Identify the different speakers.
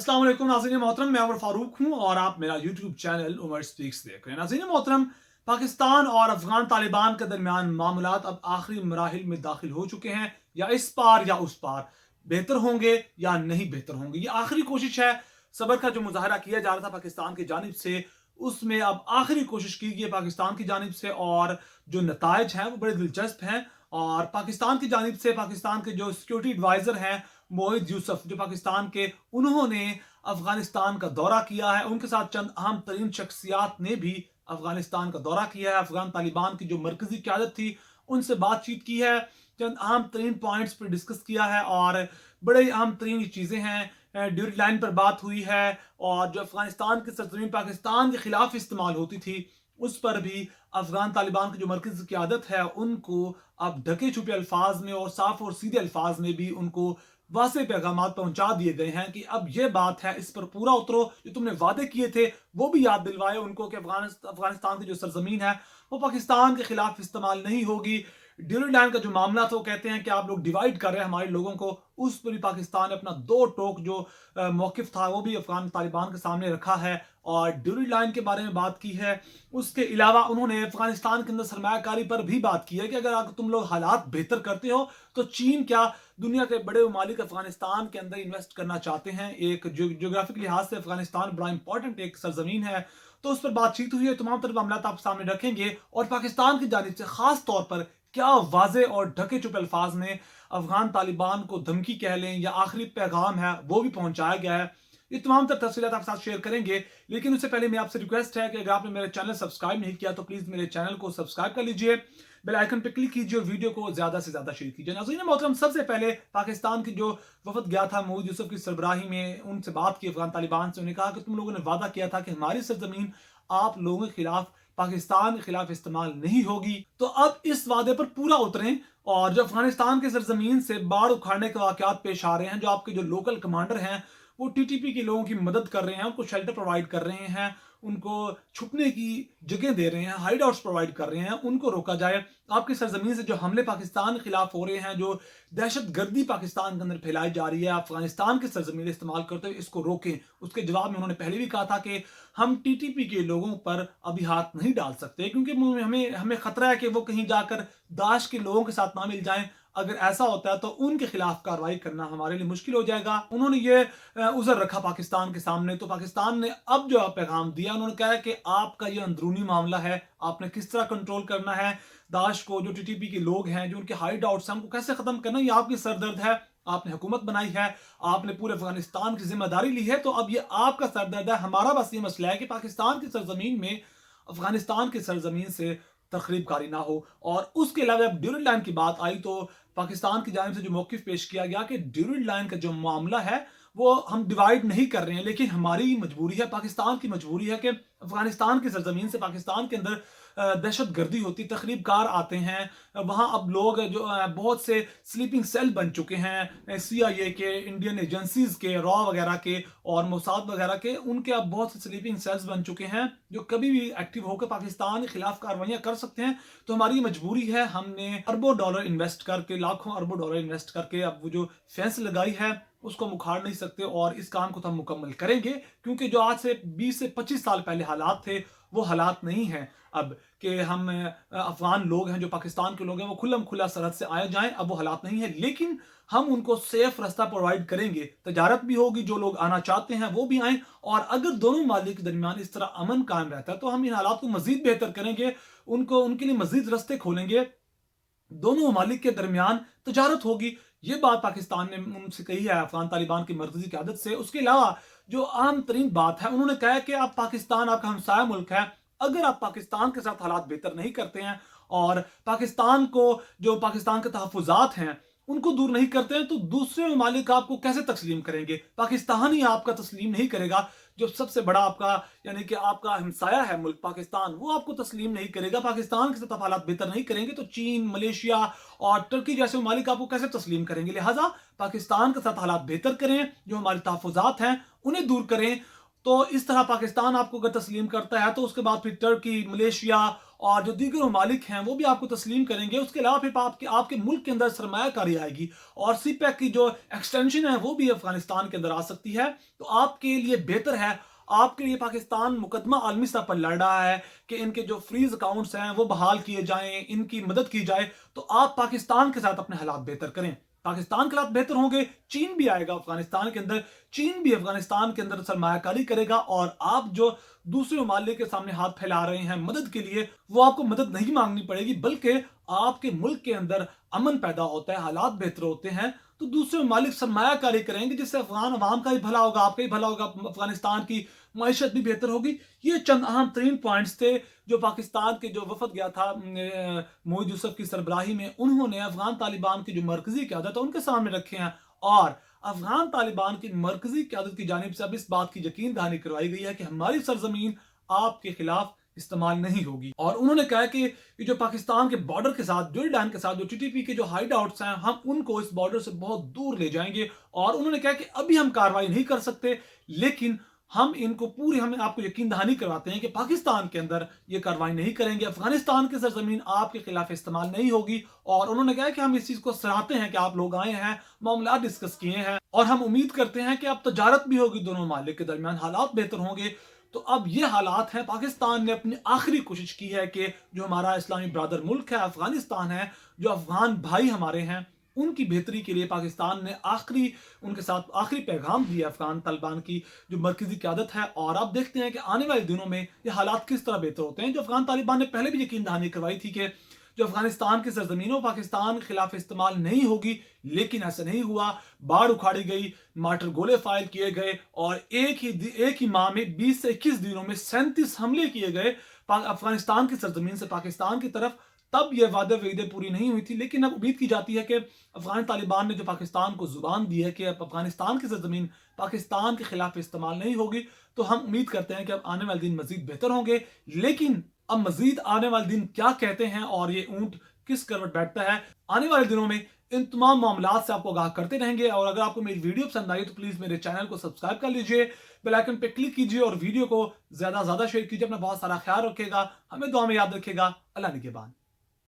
Speaker 1: अस्सलाम वालेकुम नाज़रीन मोहतरम, मैं उमर फारूक हूँ और आप मेरा यूट्यूब चैनल उमर स्पीक्स देख रहे हैं। नाज़रीन मोहतरम, पाकिस्तान और अफगान तालिबान के दरमियान मामलात अब आखिरी मराहिल में दाखिल हो चुके हैं। या इस पार या उस पार बेहतर होंगे या नहीं बेहतर होंगे, ये आखिरी कोशिश है। सबर का जो मुजाहरा किया जा रहा था पाकिस्तान की जानिब से, उसमें अब आखिरी कोशिश की गई है पाकिस्तान की जानिब से, और जो नताइज हैं वो बड़े दिलचस्प हैं। और पाकिस्तान की जानिब से पाकिस्तान के जो सिक्योरिटी एडवाइज़र हैं मोहित यूसुफ, जो पाकिस्तान के, उन्होंने अफगानिस्तान का दौरा किया है। उनके साथ चंद अहम तरीन शख्सियात ने भी अफगानिस्तान का दौरा किया है। अफगान तालिबान की जो मरकजी क्यादत थी उनसे बातचीत की है, चंद अहम तरीन पॉइंट्स पर डिस्कस किया है, और बड़े अहम तरीन चीज़ें हैं। ड्यूरी लाइन पर बात हुई है, और जो अफगानिस्तान की सरजमीन पाकिस्तान के खिलाफ इस्तेमाल होती थी उस पर भी अफगान तालिबान की जो मरकज़ी क़यादत है उनको अब ढके छुपे अल्फाज में और साफ और सीधे अल्फाज में भी उनको वाज़ेह पैगामात पहुंचा दिए गए हैं कि अब ये बात है, इस पर पूरा उतरो, जो तुमने वादे किए थे वो भी याद दिलवाए उनको कि अफगानिस्तान की जो सरजमीन है वो पाकिस्तान के खिलाफ इस्तेमाल नहीं होगी। ड्यूरी लाइन का जो मामला था, वो कहते हैं कि आप लोग डिवाइड कर रहे हैं हमारे लोगों को, उस पर भी पाकिस्तान ने अपना दो टोक जो मौकिफ था वो भी अफगान तालिबान के सामने रखा है और ड्यूरी लाइन के बारे में बात की है। उसके अलावा उन्होंने अफगानिस्तान के अंदर सरमायाकारी पर भी बात की है कि अगर तुम लोग हालात बेहतर करते हो तो चीन क्या, दुनिया के बड़े ममालिक अफगानिस्तान के अंदर इन्वेस्ट करना चाहते हैं। एक जोग्राफिक लिहाज से अफगानिस्तान बड़ा इंपॉर्टेंट एक सरजमीन है, तो उस पर बातचीत हुई है। तमाम तरह मामला आप सामने रखेंगे और पाकिस्तान की जानिब से खास तौर पर क्या वाज़े और ढके छुपे अल्फाज में अफगान तालिबान को धमकी कह लें या आखिरी पैगाम है वो भी पहुंचाया गया है। ये तमाम तर तफसीलात आपके साथ शेयर करेंगे, लेकिन उससे पहले मैं आपसे रिक्वेस्ट है कि अगर आपने मेरा चैनल सब्सक्राइब नहीं किया तो प्लीज मेरे चैनल को सब्सक्राइब कर लीजिए, बेल आइकन पर क्लिक कीजिए और वीडियो को ज्यादा से ज्यादा शेयर कीजिए। नाज़रीन मोहतरम, सबसे पहले पाकिस्तान की जो वफद गया था मोहित यूसुफ की सरबराही में, उनसे बात की अफगान तालिबान से। उन्होंने कहा कि तुम लोगों ने वादा किया था कि हमारी सरजमीन आप लोगों के खिलाफ, पाकिस्तान के खिलाफ इस्तेमाल नहीं होगी, तो अब इस वादे पर पूरा उतरें। और जो अफगानिस्तान की सरजमीन से बाढ़ उखाड़ने के वाकयात पेश आ रहे हैं, जो आपके जो लोकल कमांडर हैं वो टीटीपी के लोगों की मदद कर रहे हैं, उनको शेल्टर प्रोवाइड कर रहे हैं, उनको छुपने की जगह दे रहे हैं, हाइड आउट्स प्रोवाइड कर रहे हैं, उनको रोका जाए। आपकी सरजमीन से जो हमले पाकिस्तान के खिलाफ हो रहे हैं, जो दहशत गर्दी पाकिस्तान के अंदर फैलाई जा रही है, अफगानिस्तान की सरजमीन इस्तेमाल करते हुए इसको रोकें। उसके जवाब में उन्होंने पहले भी कहा था कि हम टीटीपी के लोगों पर अभी हाथ नहीं डाल सकते, क्योंकि हमें हमें खतरा है कि वो कहीं जाकर दाश के लोगों के साथ ना मिल जाएं। अगर ऐसा होता है तो उनके खिलाफ कार्रवाई करना हमारे लिए मुश्किल हो जाएगा। उन्होंने ये उज़र रखा पाकिस्तान के सामने, तो पाकिस्तान ने अब जो पैगाम दिया, उन्होंने कहा कि आपका ये अंदरूनी मामला है, आपने किस तरह कंट्रोल करना है दाश को, जो टीटीपी के लोग हैं, जो उनके हाइड आउट्स हैं, उनको कैसे खत्म करना है, ये आपकी सरदर्द है। आपने हुकूमत बनाई है, आपने पूरे अफगानिस्तान की जिम्मेदारी ली है, तो अब ये आपका सरदर्द है। हमारा बस ये मसला है कि पाकिस्तान की सरजमीन में अफगानिस्तान की सरजमीन से तखरीबकारी ना हो। और उसके अलावा अब ड्यूरी लाइन की बात आई तो पाकिस्तान की जानिब से जो मौक़िफ़ पेश किया गया कि ड्यूरी लाइन का जो मामला है वो हम डिवाइड नहीं कर रहे हैं, लेकिन हमारी मजबूरी है, पाकिस्तान की मजबूरी है कि अफगानिस्तान की सरजमीन से पाकिस्तान के अंदर दहशत गर्दी होती, तखरीबकार आते हैं वहाँ। अब लोग जो बहुत से स्लीपिंग सेल बन चुके हैं CIA के, इंडियन एजेंसीज के, रॉ वगैरह के और मोसाद वगैरह के, उनके अब बहुत से स्लीपिंग सेल्स बन चुके हैं जो कभी भी एक्टिव होकर पाकिस्तान के खिलाफ कार्रवाइयाँ कर सकते हैं। तो हमारी मजबूरी है, हमने अरबों डॉलर इन्वेस्ट करके, लाखों अरबों डॉलर इन्वेस्ट करके अब वो जो फेंस लगाई है उसको हम उखाड़ नहीं सकते, और इस काम को तो हम मुकम्मल करेंगे, क्योंकि जो आज से 20 से 25 साल पहले हालात थे वो हालात नहीं हैं अब कि हम अफगान लोग हैं, जो पाकिस्तान के लोग हैं, वो खुल्लम खुला सरहद से आए जाएं। अब वो हालात नहीं है, लेकिन हम उनको सेफ रास्ता प्रोवाइड करेंगे, तजारत भी होगी, जो लोग आना चाहते हैं वो भी आएँ। और अगर दोनों मालिक के दरमियान इस तरह अमन कायम रहता है तो हम इन हालात को मजीद बेहतर करेंगे, उनको उनके लिए मजीद रास्ते खोलेंगे, दोनों ममालिक के दरमियान तजारत होगी। ये बात पाकिस्तान ने उनसे कही है, अफगान तालिबान की मरकजी क़यादत से। उसके अलावा जो आम तरीन बात है, उन्होंने कहा कि आप पाकिस्तान आपका हमसाया मुल्क है, अगर आप पाकिस्तान के साथ हालात बेहतर नहीं करते हैं और पाकिस्तान को, जो पाकिस्तान के तहफ़्फ़ुज़ात हैं उनको दूर नहीं करते हैं, तो दूसरे ममालिक आपको कैसे तस्लीम करेंगे? पाकिस्तान ही आपका तस्लीम नहीं करेगा। जो सबसे बड़ा आपका यानी कि आपका हमसाया है मुल्क पाकिस्तान, वो आपको तस्लीम नहीं करेगा। पाकिस्तान के साथ आप हालात बेहतर नहीं करेंगे तो चीन, मलेशिया और तुर्की जैसे ममालिक आपको कैसे तस्लीम करेंगे? लिहाजा पाकिस्तान के साथ हालात बेहतर करें, जो हमारे तहफ़्फ़ुज़ात हैं उन्हें दूर करें। तो इस तरह पाकिस्तान आपको अगर तस्लीम करता है तो उसके बाद फिर तुर्की, मलेशिया اور جو دیگر ممالک ہیں وہ بھی آپ کو تسلیم کریں گے. اس کے علاوہ پھر آپ کے ملک کے اندر سرمایہ کاری آئے گی اور سی پیک کی جو ایکسٹینشن ہے وہ بھی افغانستان کے اندر آ سکتی ہے. تو آپ کے لیے بہتر ہے، آپ کے لیے پاکستان مقدمہ عالمی سطح پر لڑ رہا ہے کہ ان کے جو فریز اکاؤنٹس ہیں وہ بحال کیے جائیں، ان کی مدد کی جائے. تو آپ پاکستان کے ساتھ اپنے حالات بہتر کریں. پاکستان کے حالات بہتر ہوں گے، چین بھی آئے گا افغانستان کے اندر، چین بھی افغانستان کے اندر سرمایہ کاری کرے گا، اور آپ جو دوسرے ممالک کے سامنے ہاتھ پھیلا رہے ہیں مدد کے لیے، وہ آپ کو مدد نہیں مانگنی پڑے گی، بلکہ آپ کے ملک کے اندر امن پیدا ہوتا ہے، حالات بہتر ہوتے ہیں تو دوسرے ممالک سرمایہ کاری کریں گے، جس سے افغان عوام کا بھی بھلا ہوگا، آپ کا بھی بھلا ہوگا، افغانستان کی معیشت بھی بہتر ہوگی. یہ چند اہم ترین پوائنٹس تھے جو پاکستان کے جو وفد گیا تھا معید یوسف کی سربراہی میں، انہوں نے افغان طالبان کی جو مرکزی قیادت ہے ان کے سامنے رکھے ہیں، اور افغان طالبان کی مرکزی قیادت کی جانب سے اب اس بات کی یقین دہانی کروائی گئی ہے کہ ہماری سرزمین آپ کے خلاف استعمال نہیں ہوگی. اور انہوں نے کہا کہ یہ جو پاکستان کے بارڈر کے ساتھ، جوریڈان کے ساتھ جو TTP کے جو ہائیڈ آؤٹس ہیں، ہم ان کو اس بارڈر سے بہت دور لے جائیں گے. اور انہوں نے کہا کہ ابھی ہم کارروائی نہیں کر سکتے، لیکن ہم ان کو ہم آپ کو یقین دہانی کرواتے ہیں کہ پاکستان کے اندر یہ کارروائی نہیں کریں گے، افغانستان کی سرزمین آپ کے خلاف استعمال نہیں ہوگی. اور انہوں نے کہا کہ ہم اس چیز کو سراہتے ہیں کہ آپ لوگ آئے ہیں، معاملات ڈسکس کیے ہیں، اور ہم امید کرتے ہیں کہ اب تجارت بھی ہوگی دونوں ممالک کے درمیان، حالات بہتر ہوں گے. تو اب یہ حالات ہیں، پاکستان نے اپنی آخری کوشش کی ہے کہ جو ہمارا اسلامی برادر ملک ہے افغانستان ہے، جو افغان بھائی ہمارے ہیں، ان کی بہتری کے لیے پاکستان نے ان کے ساتھ آخری پیغام دیا افغان طالبان کی جو مرکزی قیادت ہے. اور آپ دیکھتے ہیں کہ آنے والے دنوں میں یہ حالات کس طرح بہتر ہوتے ہیں. جو افغان طالبان نے پہلے بھی یقین دہانی کروائی تھی کہ جو افغانستان کی سرزمینوں پاکستان کے خلاف استعمال نہیں ہوگی، لیکن ایسا نہیں ہوا. باڑ اکھاڑی گئی، مارٹر گولے فائر کیے گئے، اور ایک ہی ماہ میں 20 سے 21 دنوں میں 37 حملے کیے گئے افغانستان کی سرزمین سے پاکستان کی طرف. تب یہ وعدے پوری نہیں ہوئی تھی، لیکن اب امید کی جاتی ہے کہ افغان طالبان نے جو پاکستان کو زبان دی ہے کہ اب افغانستان کی سرزمین پاکستان کے خلاف استعمال نہیں ہوگی، تو ہم امید کرتے ہیں کہ اب آنے والے دن مزید بہتر ہوں گے. لیکن اب مزید آنے والے دن کیا کہتے ہیں اور یہ اونٹ کس کروٹ بیٹھتا ہے، آنے والے دنوں میں ان تمام معاملات سے آپ کو آگاہ کرتے رہیں گے. اور اگر آپ کو میری ویڈیو پسند آئی تو پلیز میرے چینل کو سبسکرائب کر لیجئے، بیل آئیکن پہ کلک کیجئے اور ویڈیو کو زیادہ شیئر کیجئے. اپنا بہت سارا خیال رکھے گا، ہمیں دعا میں یاد رکھے گا. اللہ نگہبان.